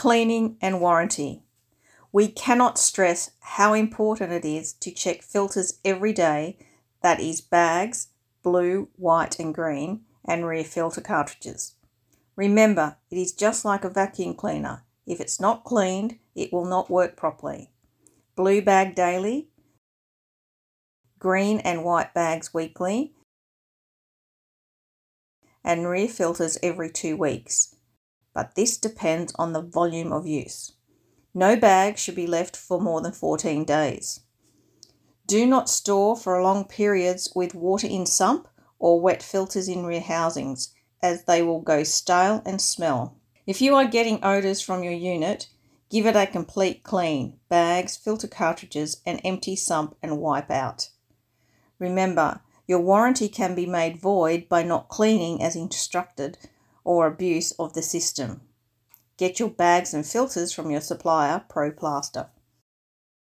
Cleaning and warranty. We cannot stress how important it is to check filters every day, that is bags, blue, white and green, and rear filter cartridges. Remember, it is just like a vacuum cleaner. If it's not cleaned, it will not work properly. Blue bag daily, green and white bags weekly, and rear filters every 2 weeks. But this depends on the volume of use. No bag should be left for more than 14 days. Do not store for long periods with water in sump or wet filters in rear housings, as they will go stale and smell. If you are getting odours from your unit, give it a complete clean, bags, filter cartridges, and empty sump and wipe out. Remember, your warranty can be made void by not cleaning as instructed or abuse of the system. Get your bags and filters from your supplier, Pro Plaster.